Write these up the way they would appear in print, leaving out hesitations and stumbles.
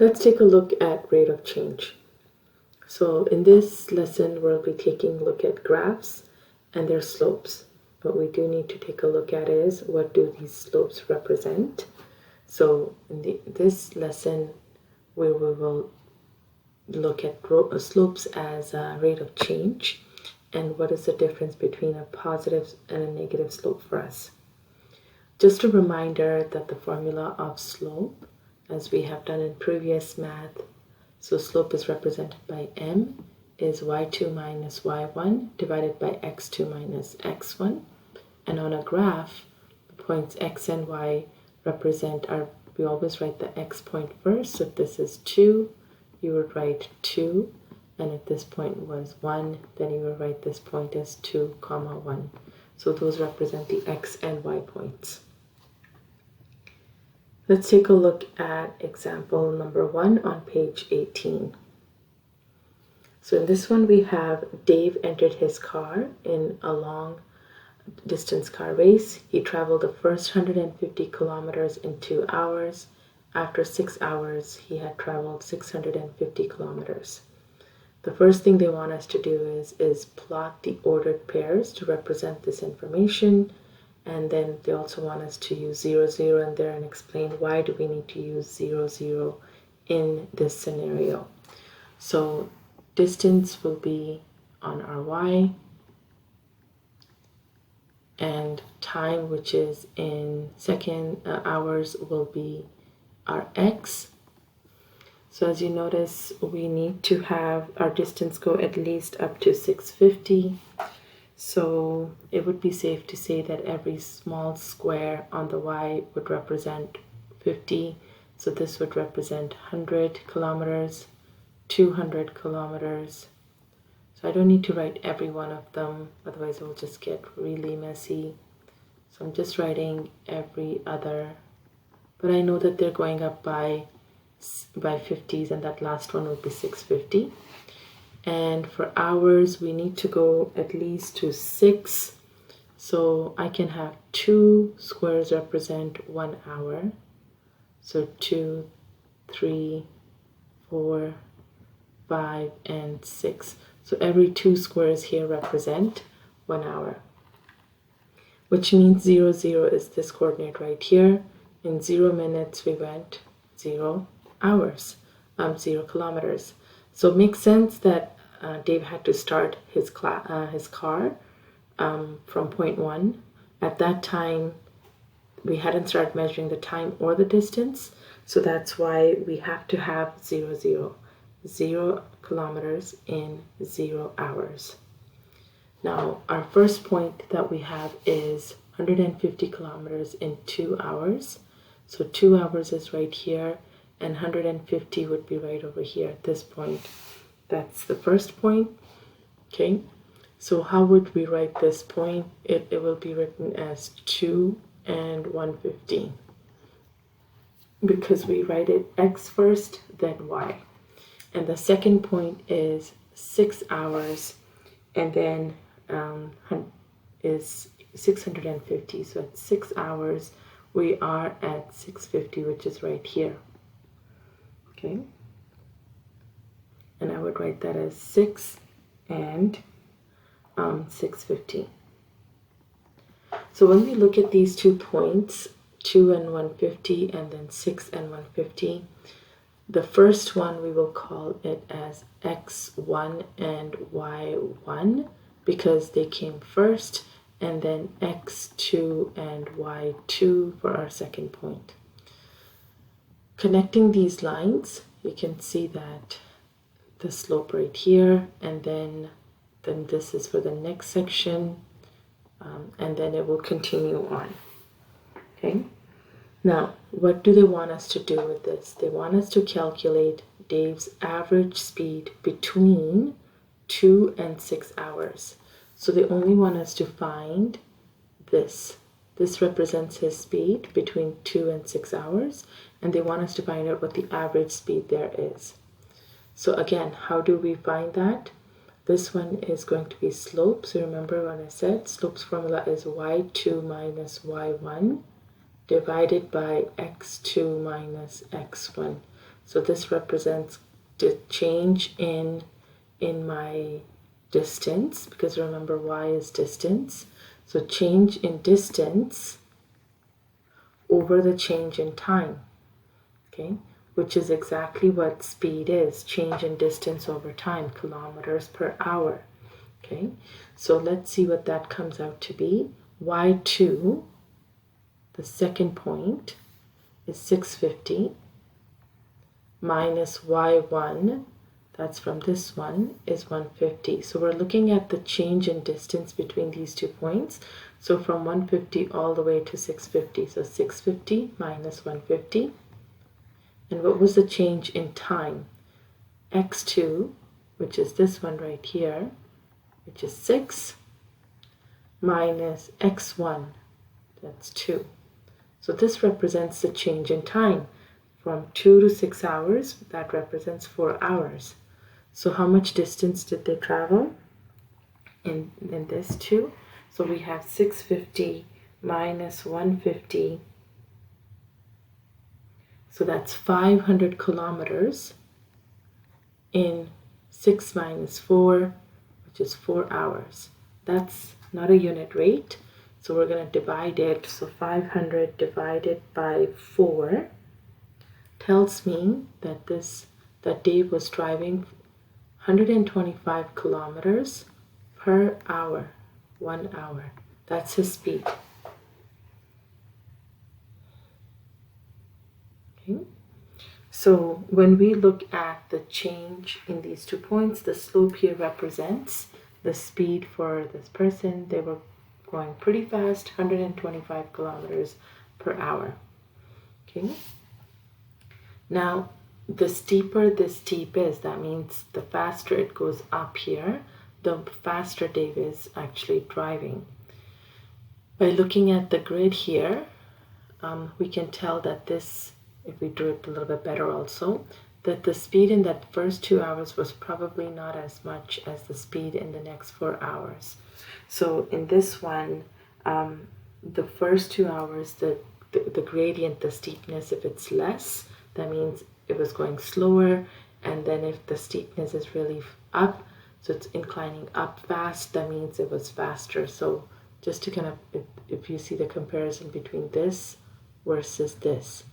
Let's take a look at rate of change. So in this lesson, we'll be taking a look at graphs and their slopes. What we do need to take a look at is, what do these slopes represent? So in this lesson, we will look at slopes as a rate of change and what is the difference between a positive and a negative slope for us. Just a reminder that the formula of slope, as we have done in previous math, so slope is represented by m, is y2 minus y1 divided by x2 minus x1. And on a graph, the points x and y represent we always write the x point first. So if this is 2, you would write 2. And if this point was 1, then you would write this point as 2, 1. So those represent the x and y points. Let's take a look at example number 1 on page 18. So in this one, we have Dave entered his car in a long distance car race. He traveled the first 150 kilometers in 2 hours. After 6 hours, he had traveled 650 kilometers. The first thing they want us to do is plot the ordered pairs to represent this information. And then they also want us to use 0, 0 in there and explain why do we need to use 0, 0 in this scenario. So distance will be on our y, and time, which is in hours, will be our x. So as you notice, we need to have our distance go at least up to 650. So it would be safe to say that every small square on the y would represent 50. So this would represent 100 kilometers, 200 kilometers. So I don't need to write every one of them, otherwise it will just get really messy. So I'm just writing every other, but I know that they're going up by 50s, and that last one would be 650. And for hours, we need to go at least to 6. So I can have 2 squares represent 1 hour. So 2, 3, 4, 5, and 6. So every 2 squares here represent 1 hour, which means 0, 0 is this coordinate right here. In 0 minutes, we went 0 hours, 0 kilometers. So it makes sense that Dave had to start his car from point 1. At that time, we hadn't started measuring the time or the distance, so that's why we have to have 0, 0. 0 kilometers in 0 hours. Now, our first point that we have is 150 kilometers in 2 hours. So 2 hours is right here, and 150 would be right over here at this point. That's the first point. Okay, so how would we write this point? It will be written as 2 and 150, because we write it x first, then y. And the second point is 6 hours, and then is 650. So at 6 hours, we are at 650, which is right here. Okay. And I would write that as 6 and 650. So when we look at these 2 points, 2 and 150, and then 6 and 150, the first one we will call it as x1 and y1 because they came first, and then x2 and y2 for our second point. Connecting these lines, you can see that the slope right here, and then this is for the next section, and then it will continue on. Okay. Now, what do they want us to do with this? They want us to calculate Dave's average speed between 2 and 6 hours. So they only want us to find this. This represents his speed between 2 and 6 hours, and they want us to find out what the average speed there is. So again, how do we find that? This one is going to be slope. So remember when I said slope's formula is y2 minus y1 divided by x2 minus x1. So this represents the change in my distance, because remember y is distance. So change in distance over the change in time, okay, which is exactly what speed is, change in distance over time, kilometers per hour. Okay, so let's see what that comes out to be. Y2, the second point, is 650 minus y1, that's from this one, is 150. So we're looking at the change in distance between these 2 points. So from 150 all the way to 650. So 650 minus 150. And what was the change in time? X2, which is this one right here, which is 6, minus x1, that's 2. So this represents the change in time. From 2 to 6 hours, that represents 4 hours. So how much distance did they travel in this 2? So we have 650 minus 150. So that's 500 kilometers in 6 minus 4, which is 4 hours. That's not a unit rate, so we're going to divide it. So 500 divided by 4 tells me that Dave was driving 125 kilometers per hour, 1 hour. That's his speed. Okay. So when we look at the change in these 2 points, the slope here represents the speed for this person. They were going pretty fast, 125 kilometers per hour. Okay. Now, the steeper this steep is, that means the faster it goes up here, the faster Dave is actually driving. By looking at the grid here, we can tell that this, if we do it a little bit better also, that the speed in that first 2 hours was probably not as much as the speed in the next 4 hours. So in this one, the first 2 hours, the gradient, the steepness, if it's less, that means it was going slower. And then if the steepness is really up, so it's inclining up fast, that means it was faster. So just to kind of, if you see the comparison between this versus this,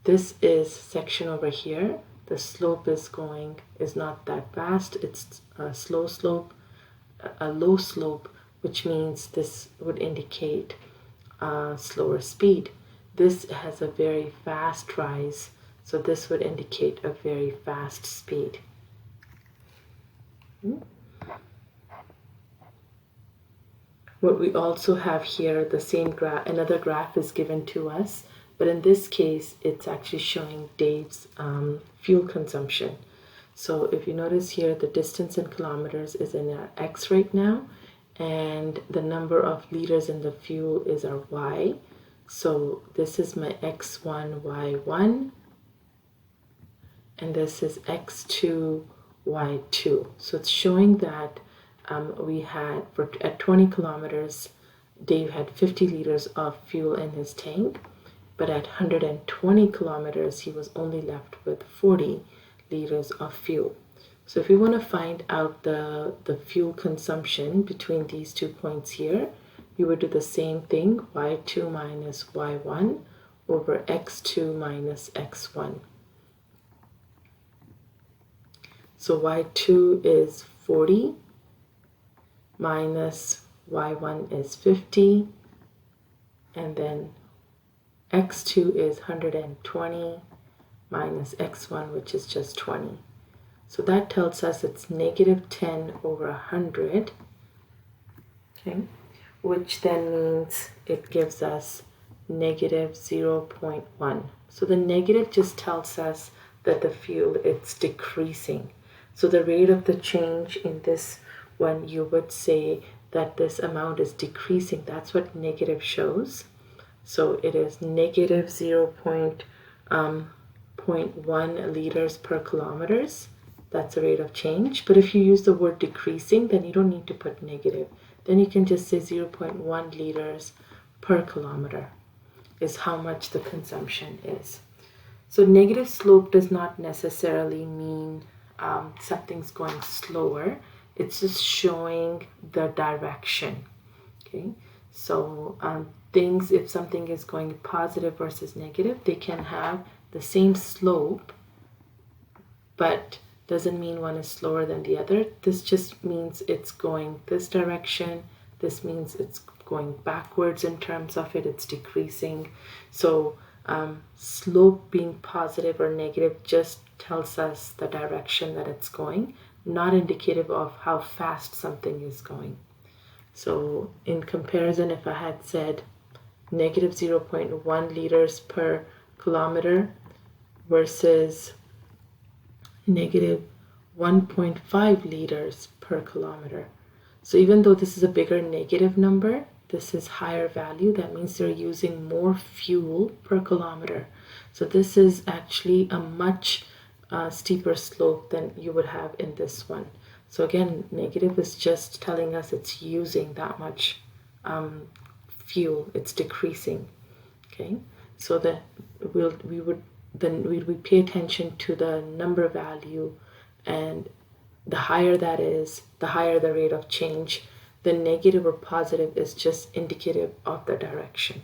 this is section over here. The slope is not that fast. It's a slow slope, a low slope, which means this would indicate slower speed. This has a very fast rise, so this would indicate a very fast speed. What we also have here, the same graph, another graph is given to us, but in this case, it's actually showing Dave's fuel consumption. So if you notice here, the distance in kilometers is in our X right now, and the number of liters in the fuel is our Y. So this is my X1, Y1, and this is X2, Y2. So it's showing that we had, at 20 kilometers, Dave had 50 liters of fuel in his tank, but at 120 kilometers, he was only left with 40 liters of fuel. So if we want to find out the fuel consumption between these 2 points here, we would do the same thing, y2 minus y1 over x2 minus x1. So y2 is 40 minus y1 is 50, and then x2 is 120 minus x1, which is just 20. So that tells us it's negative 10 over 100, okay, which then means it gives us negative 0.1. So the negative just tells us that the fuel, it's decreasing. So the rate of the change in this one, you would say that this amount is decreasing. That's what negative shows. So it is negative 0.1 liters per kilometers. That's the rate of change. But if you use the word decreasing, then you don't need to put negative. Then you can just say 0.1 liters per kilometer is how much the consumption is. So negative slope does not necessarily mean something's going slower. It's just showing the direction. Okay, so things, if something is going positive versus negative, they can have the same slope, but doesn't mean one is slower than the other. This just means it's going this direction. This means it's going backwards in terms of it, it's decreasing. So slope being positive or negative just tells us the direction that it's going, not indicative of how fast something is going. So in comparison, if I had said negative 0.1 liters per kilometer versus negative 1.5 liters per kilometer. So even though this is a bigger negative number, this is higher value. That means they're using more fuel per kilometer. So this is actually a much steeper slope than you would have in this one. So again, negative is just telling us it's using that much fuel. It's decreasing. Okay, so that we would pay attention to the number value, and the higher that is, the higher the rate of change. The negative or positive is just indicative of the direction.